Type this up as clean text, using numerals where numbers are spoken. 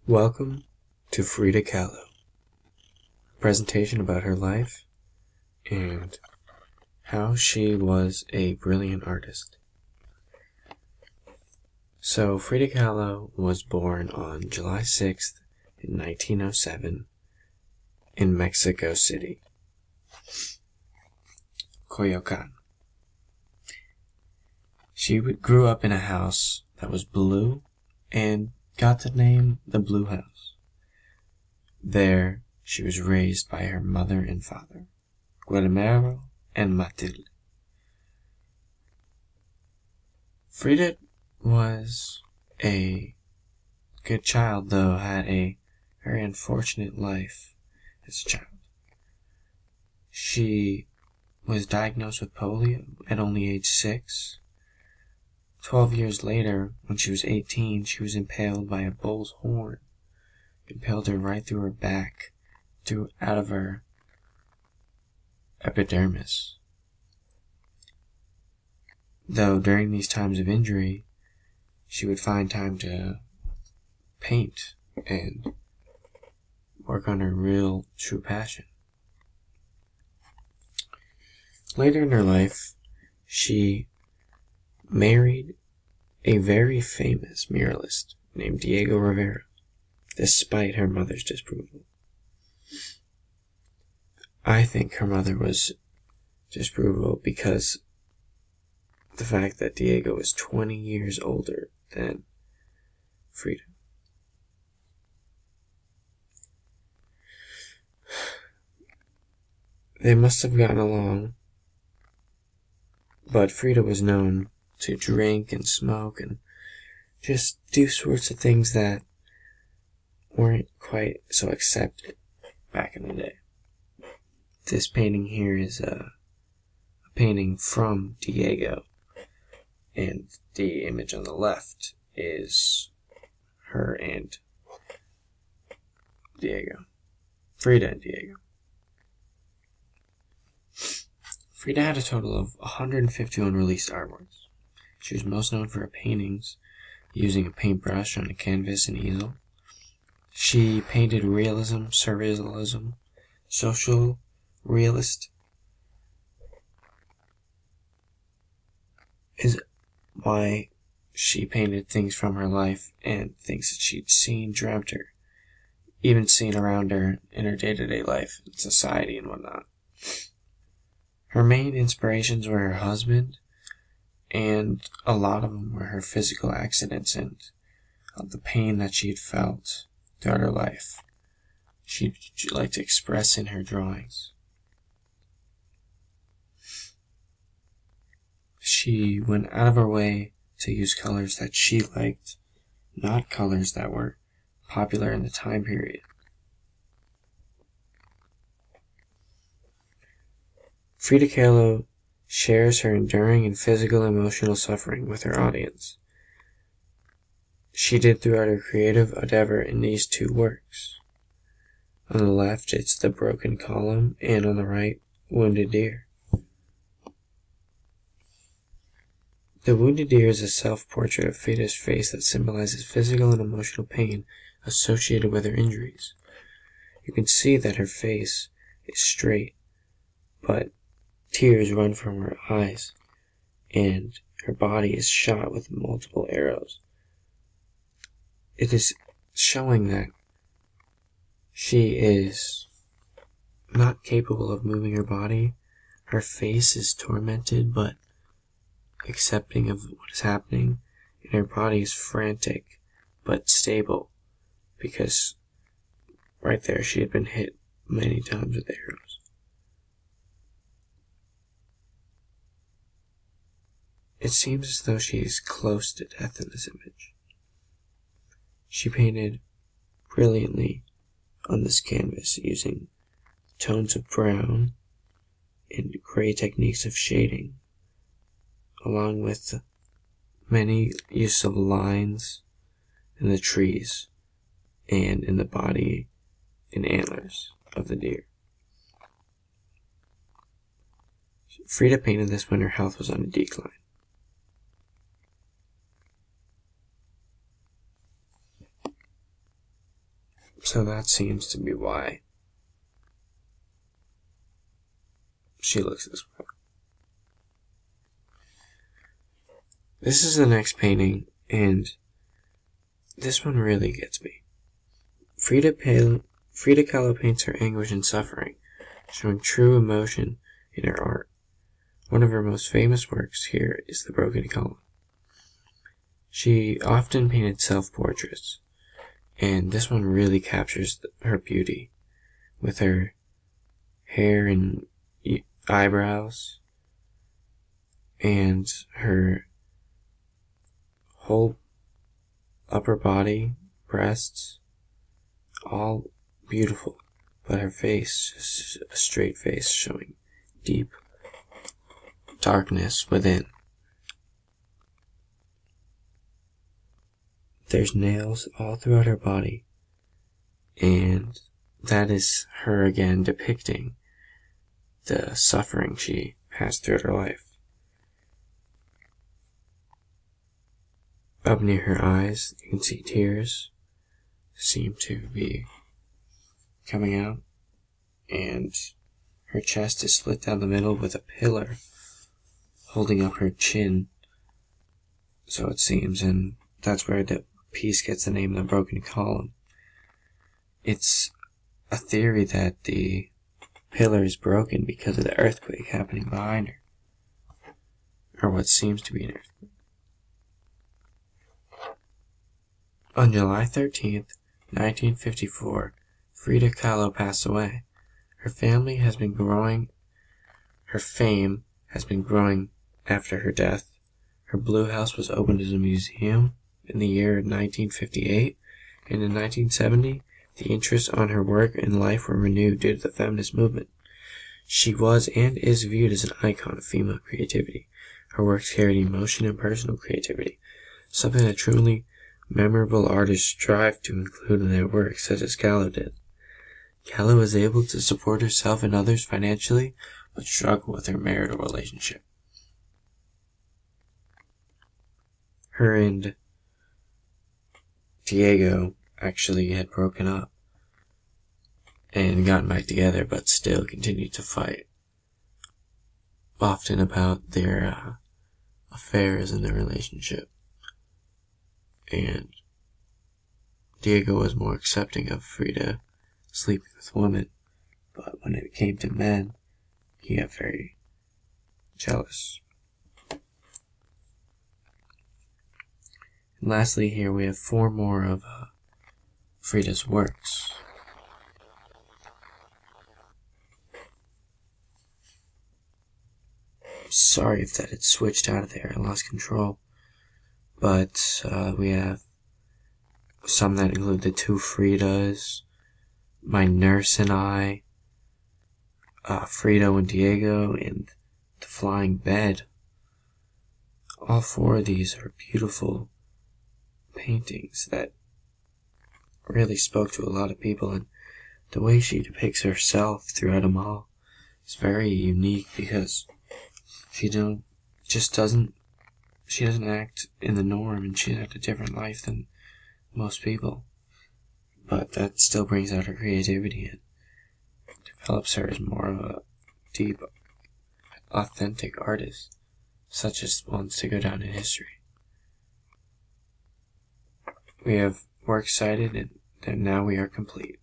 Welcome to Frida Kahlo, a presentation about her life and how she was a brilliant artist. So Frida Kahlo was born on July 6th in 1907 in Mexico City, Coyoacan. She grew up in a house that was blue and got the name the Blue House. There, she was raised by her mother and father, Guillermo and Matilde. Frida was a good child, though had a very unfortunate life as a child. She was diagnosed with polio at only age 6. 12 years later, when she was 18, she was impaled by a bull's horn. Impaled her right through her back, out of her epidermis. Though during these times of injury, she would find time to paint and work on her real, true passion. Later in her life, she married a very famous muralist named Diego Rivera, despite her mother's disapproval. I think her mother was disapproval because the fact that Diego was 20 years older than Frida. They must have gotten along, but Frida was known to drink and smoke and just do sorts of things that weren't quite so accepted back in the day. This painting here is a painting from Diego, and the image on the left is her and Diego. Frida and Diego. Frida had a total of 150 unreleased artworks. She was most known for her paintings using a paintbrush on a canvas and easel. She painted realism, surrealism, social realist is why she painted things from her life and things that she'd seen, dreamt her, even seen around her in her day-to-day life in society and whatnot. Her main inspirations were her husband, and a lot of them were her physical accidents and the pain that she had felt throughout her life. She'd like to express in her drawings. She went out of her way to use colors that she liked, not colors that were popular in the time period. Frida Kahlo shares her enduring and physical and emotional suffering with her audience. She did throughout her creative endeavor in these two works. On the left, it's The Broken Column, and on the right, Wounded Deer. The Wounded Deer is a self-portrait of Frida's face that symbolizes physical and emotional pain associated with her injuries. You can see that her face is straight, but tears run from her eyes, and her body is shot with multiple arrows. It is showing that she is not capable of moving her body. Her face is tormented, but accepting of what is happening, and her body is frantic, but stable, because right there she had been hit many times with arrows. It seems as though she is close to death in this image. She painted brilliantly on this canvas using tones of brown and gray techniques of shading, along with many use of lines in the trees and in the body and antlers of the deer. Frida painted this when her health was on a decline. So that seems to be why she looks this way. This is the next painting, and this one really gets me. Frida Kahlo paints her anguish and suffering, showing true emotion in her art. One of her most famous works here is the Broken Column. She often painted self-portraits, and this one really captures her beauty, with her hair and eyebrows, and her whole upper body, breasts, all beautiful, but her face is a straight face showing deep darkness within. There's nails all throughout her body, and that is her again depicting the suffering she has throughout her life. Up near her eyes, you can see tears seem to be coming out, and her chest is split down the middle with a pillar holding up her chin, so it seems, and that's where the piece gets the name of the Broken Column. It's a theory that the pillar is broken because of the earthquake happening behind her, or what seems to be an earthquake. On July 13th, 1954, Frida Kahlo passed away. Her fame has been growing after her death. Her Blue House was opened as a museum in the year 1958, and in 1970, the interest on her work and life were renewed due to the feminist movement. She was and is viewed as an icon of female creativity. Her works carried emotion and personal creativity, something that truly memorable artists strive to include in their work, such as Kahlo did. Kahlo was able to support herself and others financially, but struggled with her marital relationship. Her and Diego actually had broken up and gotten back together, but still continued to fight, often about their affairs in their relationship. And Diego was more accepting of Frida sleeping with women, but when it came to men, he got very jealous. And lastly, here we have 4 more of Frida's works. Sorry if that had switched out of there, I lost control. But we have some that include the 2 Fridas, My Nurse and I, Frida and Diego, and The Flying Bed. All 4 of these are beautiful paintings that really spoke to a lot of people, and the way she depicts herself throughout them all is very unique because she doesn't act in the norm, and she had a different life than most people. But that still brings out her creativity and develops her as more of a deep, authentic artist, such as ones to go down in history. We have works cited, and now we are complete.